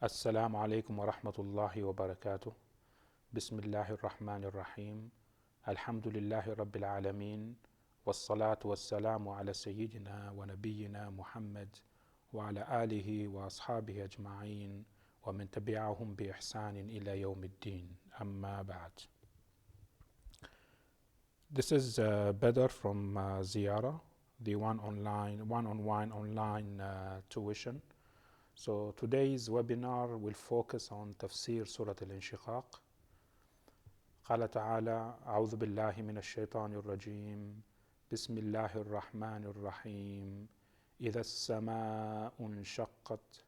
السلام عليكم ورحمة الله وبركاته. بسم الله الرحمن الرحيم. الحمد لله رب العالمين، والصلاة والسلام على سيدنا ونبينا محمد وعلى آله وأصحابه أجمعين ومن تبعهم بإحسان إلى يوم الدين. أما بعد. This is Badr from Ziyyara, the one-on-one online tuition. So today's webinar will focus on Tafseer Sura Al Inshiqaq. قال تعالى: أعوذ بالله من الشيطان الرجيم. بسم الله الرحمن الرحيم. إذا السماء انشقت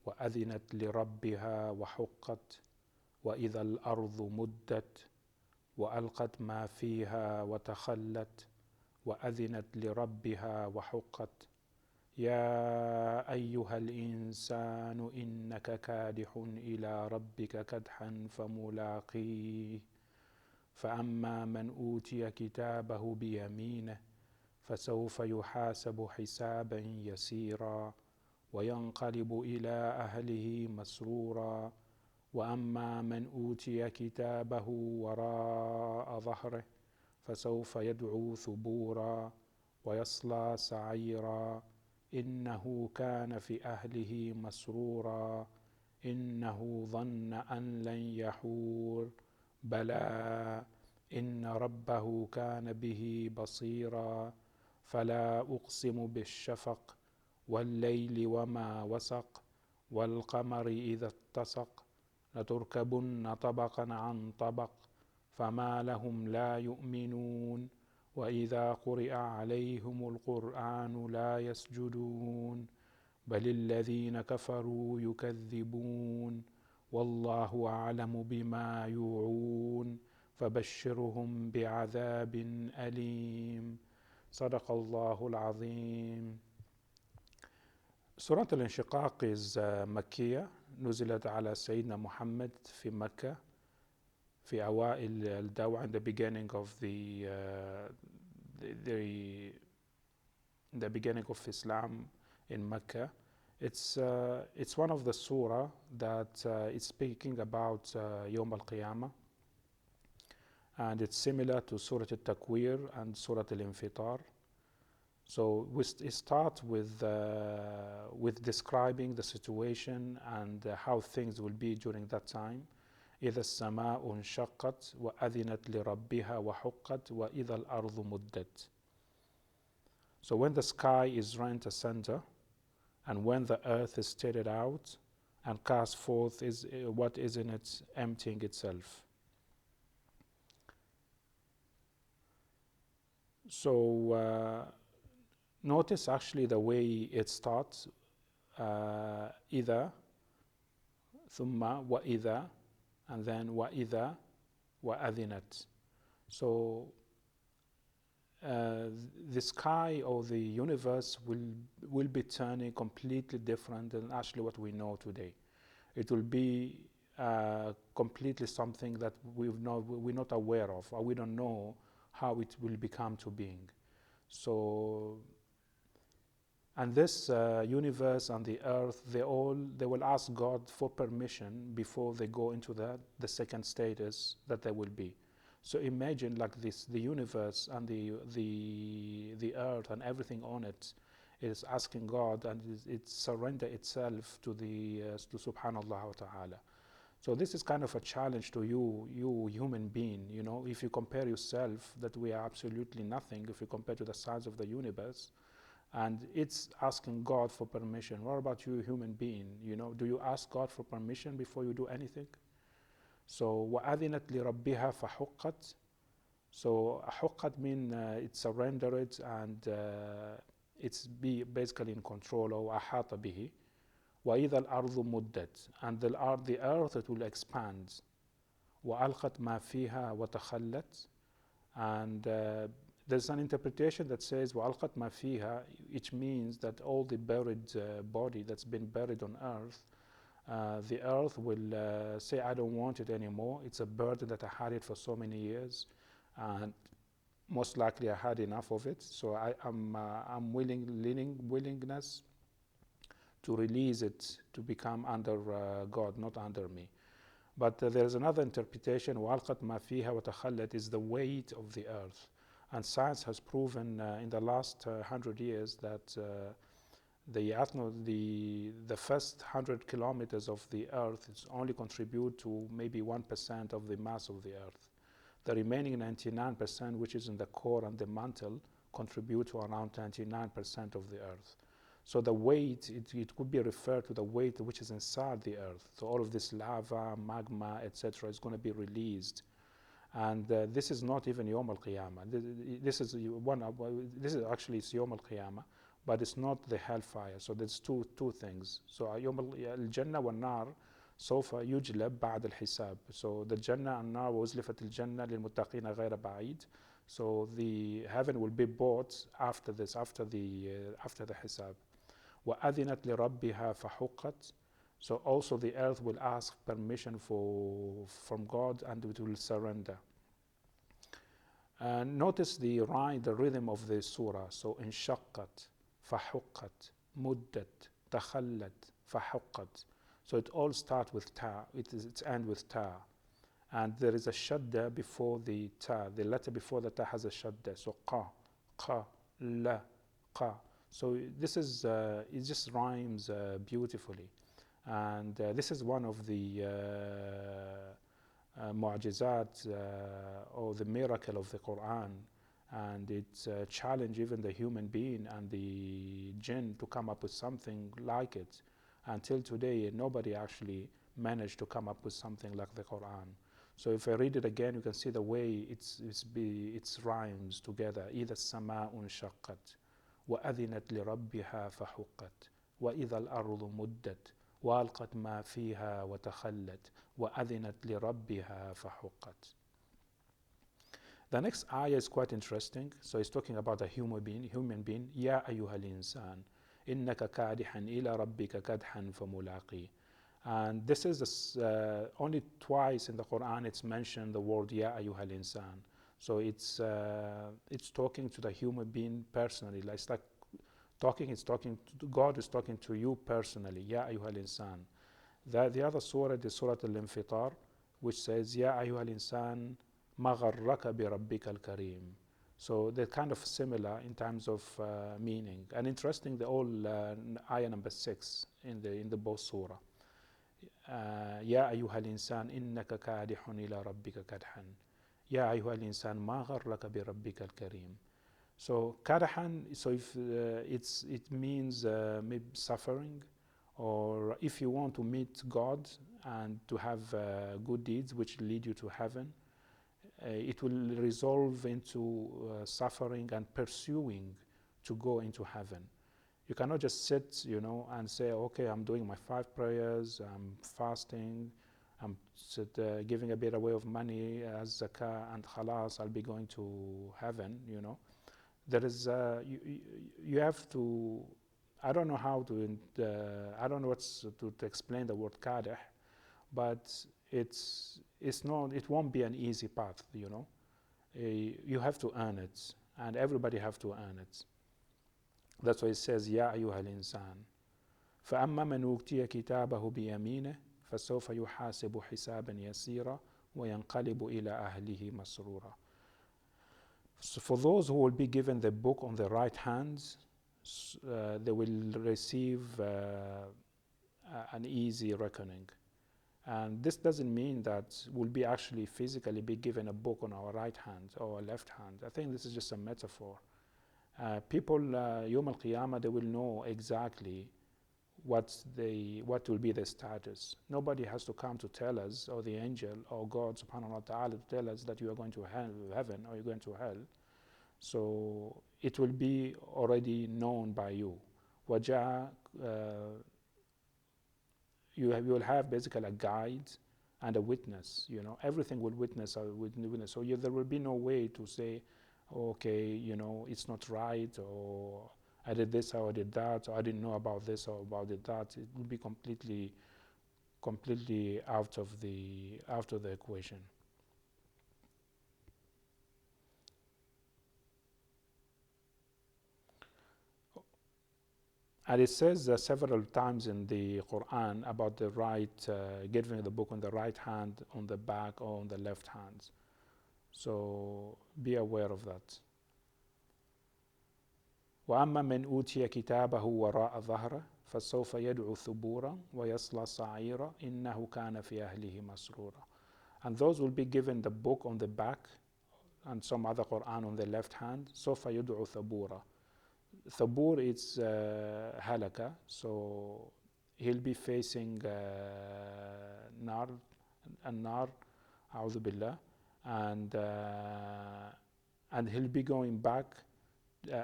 وأذنت لربها وحقت وإذا الأرض مدت وألقت ما فيها وتخلت وأذنت لربها وحقت يا أيها الإنسان إنك كادح إلى ربك كدحا فملاقيه فأما من أوتي كتابه بيمينه فسوف يحاسب حسابا يسيرا وينقلب إلى أهله مسرورا وأما من أوتي كتابه وراء ظهره فسوف يدعو ثبورا ويصلى سعيرا إنه كان في أهله مسرورا إنه ظن أن لن يحور بلى إن ربه كان به بصيرا فلا أقسم بالشفق والليل وما وسق والقمر إذا اتسق لتركبن طبقا عن طبق فما لهم لا يؤمنون وإذا قرئ عليهم القرآن لا يسجدون بل الذين كفروا يكذبون والله أعلم بما يوعون فبشرهم بعذاب أليم. صدق الله العظيم. Surah Al Inshiqaq is Makkiyah, نزلت على سيدنا محمد في مكة في أوائل الدعوة, in the beginning of the beginning of Islam in Mecca. It's one of the surah that is speaking about Yawm al-Qiyamah, and it's similar to Surah Al-Takwir and Surah Al-Infitar. So we start with describing the situation and how things will be during that time. إذا السماء انشقت وأذنت لربها وحقت وإذا الأرض مدت. So when the sky is rent asunder, and when the earth is stated out and cast forth is what is in it, emptying itself. So notice actually the way it starts. إذا ثم وإذا and then وَإِذَا وَأَذِنَتْ. So the sky or the universe will be turning completely different than actually what we know today. It will be completely something that we're not aware of, or we don't know how it will become to being. So, and this universe and the earth, they will ask God for permission before they go into the second status that they will be. So imagine like this: the universe and the earth and everything on it is asking God, and it surrender itself to Subhanallah wa Ta'ala. So this is kind of a challenge to you human being. You know, if you compare yourself, that we are absolutely nothing if you compare to the size of the universe. And it's asking God for permission. What about you, human being? You know, do you ask God for permission before you do anything? So وَأَذِنَتْ لِرَبِّهَا فَحُقَّتْ. So حُقَّت mean it surrendered and it's basically in control, or أحاط به. وَإِذَا الْأَرْضُ مُدَّتْ. And the earth, it will expand. وَأَلْقَتْ مَا فِيهَا وَتَخَلَّتْ. And there's an interpretation that says وَأَلْقَتْ مَا فِيهَا, which means that all the buried body that's been buried on earth, the earth will say, I don't want it anymore. It's a burden that I had it for so many years, and most likely I had enough of it. So I'm willingness to release it to become under God, not under me. But there's another interpretation, وَأَلْقَتْ مَا فِيهَا وَتَخَلَّتْ, is the weight of the earth. And science has proven in the last 100 years that the first 100 kilometers of the earth is only contribute to maybe 1% of the mass of the earth. The remaining 99%, which is in the core and the mantle, contribute to around 99% of the earth. So the weight, it could be referred to the weight which is inside the earth. So all of this lava, magma, etc. is going to be released. And this is not even Yawm al-Qiyamah. This is actually Yawm al-Qiyamah, but it's not the hellfire. So there's two things. So Yawm al-Jannah wal-Nar سوف يجلب بعد الحساب. So the Jannah and Nar وأزلفت الجنة للمتقين غير بعيد. So the heaven will be bought after this, after the hisab. وأذنت لربها فحقت. So also the earth will ask permission from God, and it will surrender. Notice the rhythm of the surah. So انشقت فحقت مدت تخلت فحقت. So it all starts with ta. It's end with ta, and there is a shadda before the ta. The letter before the ta has a shadda. So qa, la, qa. So this is it just rhymes beautifully, and this is one of the mu'jizat or the miracle of the Quran, and it challenged even the human being and the jinn to come up with something like it. Until today, nobody actually managed to come up with something like the Quran. So if I read it again, you can see the way it's rhymes together. إِذَا السَّمَاءُ انشَقَّتْ وَأَذِنَتْ لِرَبِّهَا فَحُقَّتْ وَإِذَا الْأَرْضُ مُدَّتْ وَأَلْقَتْ مَا فِيهَا وَتَخَلَّتْ وَأَذِنَتْ لِرَبِّهَا فَحُقَّتْ. The next ayah is quite interesting. So it's talking about a human being. يَا أَيُّهَا الْإِنسَانِ إِنَّكَ كَادِحًا إِلَى رَبِّكَ كَدْحًا فَمُلَاقِيهِ. And this is only twice in the Quran it's mentioned the word Ya ayyuhal insan. So it's talking to the human being personally. Like it's like God is talking to you personally. Ya ayyuhal insan. The other surah is Surah Al Inshiqaq, which says Ya ayyuhal insan ma gharraka bi rabbika al kareem. So they're kind of similar in terms of meaning. And interesting, the all ayah number 6 in the both surah. يا أيها الإنسان إنك كادح إلى ربك كدحا يا أيها الإنسان ما غرك بربك الكريم. So كدحا, so if it means maybe suffering, or if you want to meet God and to have good deeds which lead you to heaven, it will resolve into suffering and pursuing to go into heaven. You cannot just sit, and say, okay, I'm doing my 5 prayers, I'm fasting, I'm giving a bit away of money as zakah, and khalas, I'll be going to heaven, There is, you have to, I don't know how to, I don't know to explain the word kadih, but it won't be an easy path, You have to earn it, and everybody have to earn it. That's why it says يا أيها الإنسان فأما من أوتي كتابه بيمينه فسوف يحاسب حسابا يسيرا وينقلب إلى أهله مسرورا. So for those who will be given the book on the right hands, they will receive an easy reckoning. And this doesn't mean that we'll be actually physically be given a book on our right hand or our left hand. I think this is just a metaphor. People, Yawm al-Qiyamah, they will know exactly what will be their status. Nobody has to come to tell us, or the angel, or God subhanahu wa ta'ala to tell us that you are going to heaven or you're going to hell. So it will be already known by you. You will have basically a guide and a witness. Everything will witness. So there will be no way to say, okay, it's not right, or I did this or I did that, or I didn't know about this or about that. It will be completely out of the equation. And it says several times in the Quran about the right, giving the book on the right hand, on the back, or on the left hand. So be aware of that. وأما من أوتي كتابه وراء ظهره فسوف يدعو ثبورا ويصلى سعيرا إنه كان في أهله مسرورا. And those will be given the book on the back and some other Quran on the left hand. سوف يدعو ثبورا. Thabur is halaka, so he'll be facing nar, nar, a'udhu billah, and he'll be going back,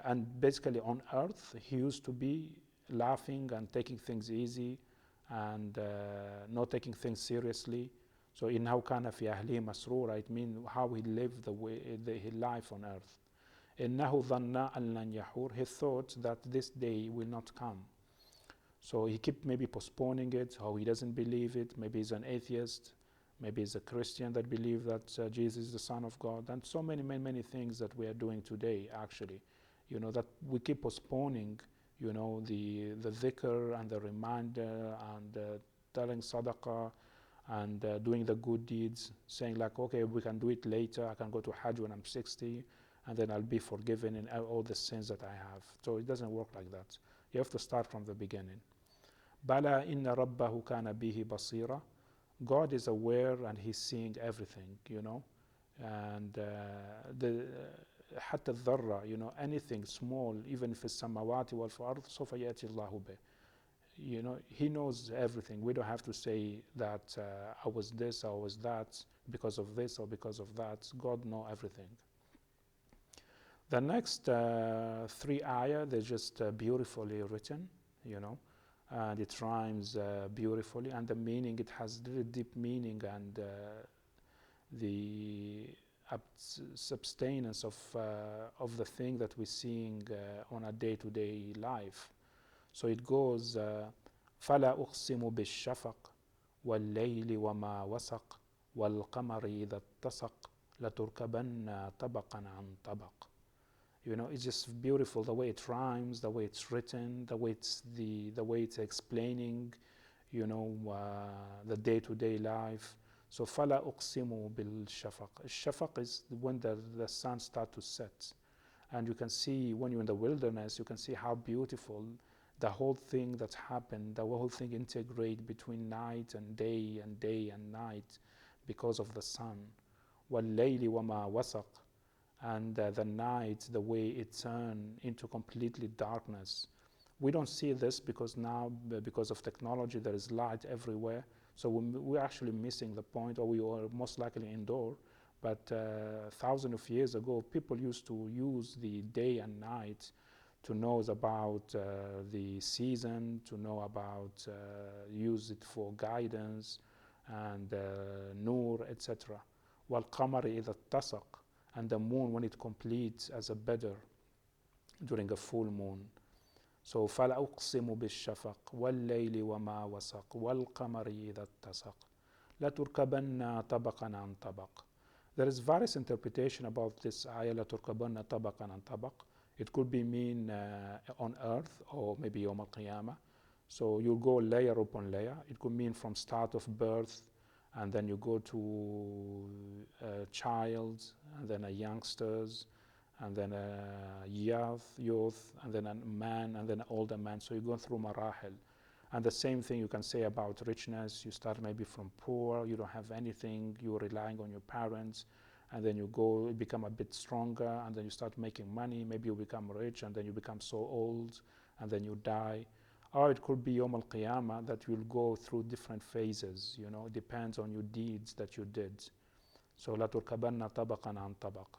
and basically on earth he used to be laughing and taking things easy and not taking things seriously. So إنه كان في أهله مسرورا, it means how he lived his life on earth. إنه ظن أن لن يحور, he thought that this day will not come. So he kept maybe postponing it, or he doesn't believe it. Maybe he's an atheist, maybe he's a Christian that believes that Jesus is the Son of God, and so many things that we are doing today actually. That we keep postponing, the dhikr and the reminder and telling sadaqah and doing the good deeds, saying like, okay, we can do it later, I can go to Hajj when I'm 60, and then I'll be forgiven in all the sins that I have. So it doesn't work like that. You have to start from the beginning. Bala inna rabbahu kana bihi basira. God is aware and he's seeing everything, and حتى الذرة, anything small, even if it's samawati wal ard, سوف يأتي الله به. He knows everything. We don't have to say that I was this, I was that, because of this or because of that. God knows everything. The next three ayah, they're just beautifully written, and it rhymes beautifully, and the meaning, it has really deep meaning, and the substance of the thing that we're seeing on a day-to-day life. So it goes, فَلَا أُقْسِمُ بِالشَّفَقِ وَاللَّيْلِ وَمَا وَسَقَ وَالْقَمَرِ إِذَا اتَّسَقَ لَتُرْكَبَنَّ طَبَقًا عَنْ طَبَقٍ. It's just beautiful the way it rhymes, the way it's written, the way it's explaining, the day-to-day life. So فَلَا أُقْسِمُ بِالشَّفَقِ. Shafaq is when the sun starts to set. And you can see, when you're in the wilderness, you can see how beautiful the whole thing that's happened, the whole thing integrate between night and day and night because of the sun. وَاللَّيْلِ وَمَا وَسَقَ. And the night, the way it turned into completely darkness. We don't see this because now, because of technology, there is light everywhere. So we're actually missing the point, or we are most likely indoor. But thousands of years ago, people used to use the day and night to know about the season, to know about, use it for guidance and nur, etc. وَالْقَمَرِ إِذَا اتَّسَقَ. And the moon when it completes as a bedr during a full moon. So فَلَا أُقْسِمُ بِالشَّفَقِ وَاللَّيْلِ وَمَا وَسَقَ وَالْقَمَرِ إِذَا اتَّسَقَ لَتُرْكَبَنَّ طَبَقًا عَنْ طَبَقٍ. There is various interpretation about this ayah, لَتُرْكَبَنَّ طَبَقًا عَنْ طَبَقٍ. It could be mean on earth, or maybe Yawm al-Qiyamah. So you go layer upon layer. It could mean from start of birth, and then you go to a child, and then a youngsters, and then a youth, and then a man, and then an older man. So you go through marahil. And the same thing you can say about richness. You start maybe from poor, you don't have anything, you're relying on your parents, and then you become a bit stronger, and then you start making money. Maybe you become rich, and then you become so old, and then you die. Or it could be Yawm al-Qiyamah, that you'll go through different phases, it depends on your deeds that you did. So لَا تُرْكَبَنَّ طَبَقًا عَنْ طَبَقٍ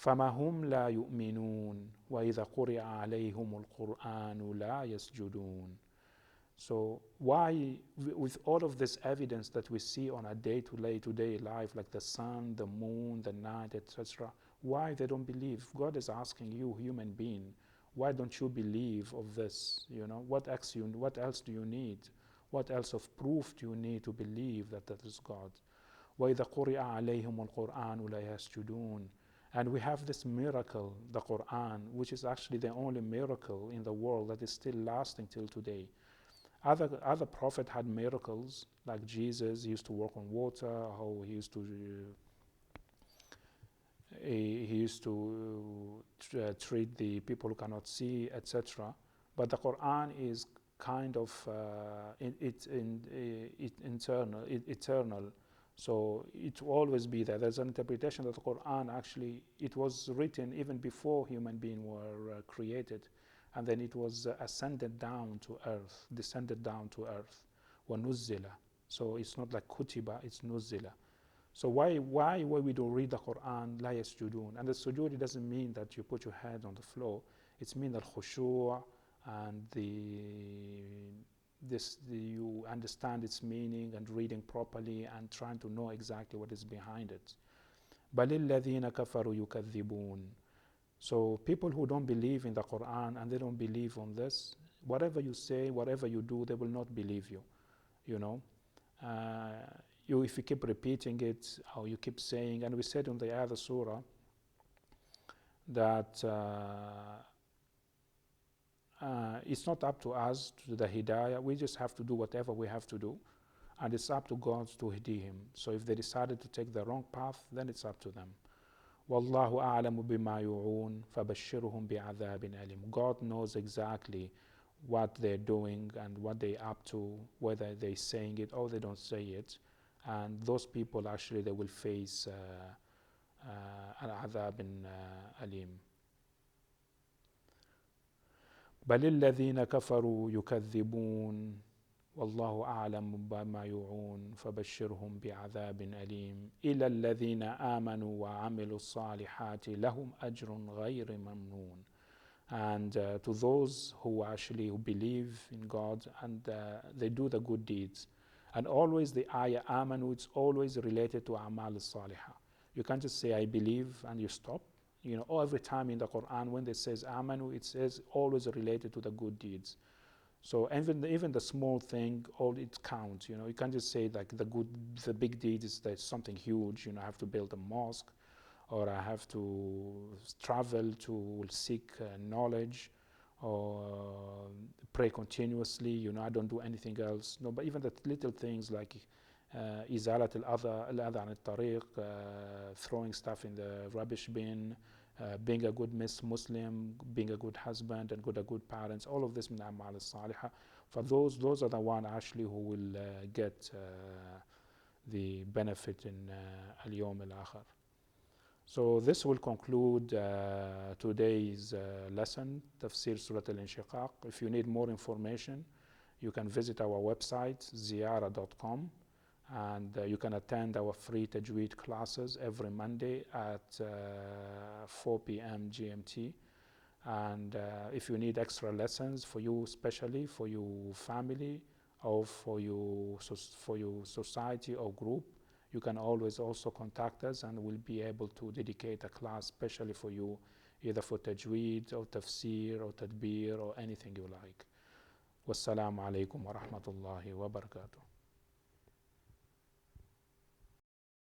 فَمَا هُمْ لَا يُؤْمِنُونَ وَإِذَا قُرِئَ عَلَيْهُمُ الْقُرْآنُ لَا يَسْجُدُونَ. So why, with all of this evidence that we see on a day-to-day life, like the sun, the moon, the night, etc., why they don't believe? God is asking you, human being, why don't you believe of this? What else do you need? What else of proof do you need to believe that is God? وَإِذَا قُرِئَ عَلَيْهِمُ الْقُرْآنُ لَا يَسْجُدُونَ. And we have this miracle, the Quran, which is actually the only miracle in the world that is still lasting till today. Other prophet had miracles, like Jesus. He used to walk on water, how he used to treat the people who cannot see, etc. But the Quran is kind of eternal. So it will always be there. There's an interpretation that the Quran actually, it was written even before human beings were created, and then it was ascended down to earth, descended down to earth. وَنُزِّلَ. So it's not like kutiba, it's nuzila. So why we don't read the Quran, la yasjudun? And the sujood, it doesn't mean that you put your head on the floor. It means that khushu' and you understand its meaning and reading properly and trying to know exactly what is behind it. بَلِ الَّذِينَ كَفَرُوا يُكَذِّبُونَ. So people who don't believe in the Quran and they don't believe on this, whatever you say, whatever you do, they will not believe you. You know, if you keep repeating it or you keep saying, and we said in the other surah that it's not up to us to the hidayah. We just have to do whatever we have to do, and it's up to God to hidi him. So if they decided to take the wrong path, then it's up to them. وَاللَّهُ أَعْلَمُ بِمَا يُوعُونَ فَبَشِّرْهُم بِعَذَابٍ أَلِيمٍ. God knows exactly what they're doing and what they're up to, whether they're saying it or they don't say it. And those people actually, they will face عذاب أليم. بل الذين كفروا يكذبون والله أعلم بما يوعون فبشرهم بعذاب أليم إلى الذين آمنوا وعملوا الصالحات لهم أجر غير ممنون. And to those who believe in God and they do the good deeds. And always the ayah amanu, it's always related to a'mal al-salihah. You can't just say I believe and you stop. You know, every time in the Quran when it says amanu, it says always related to the good deeds. So even the small thing, all it counts. You know, you can't just say like the big deed is that something huge. You know, I have to build a mosque, or I have to travel to seek knowledge, or pray continuously. You know, I don't do anything else. No, but even the little things like إزالة الأذى عن الطريق, throwing stuff in the rubbish bin, being a good Muslim, being a good husband and a good parents, all of this min a'mal al-salihah. For those are the one actually who will get the benefit in al-yawm al-akhir. So this will conclude today's lesson, Tafseer Surah Al Inshiqaq. If you need more information, you can visit our website, ziyyara.com, and you can attend our free Tajweed classes every Monday at 4 p.m. GMT. And if you need extra lessons for you, especially for your family or for your society or group, you can always also contact us, and we'll be able to dedicate a class specially for you, either for Tajweed or Tafseer or Tadbir or anything you like. Wassalamu alaikum wa rahmatullahi wa barakatuh.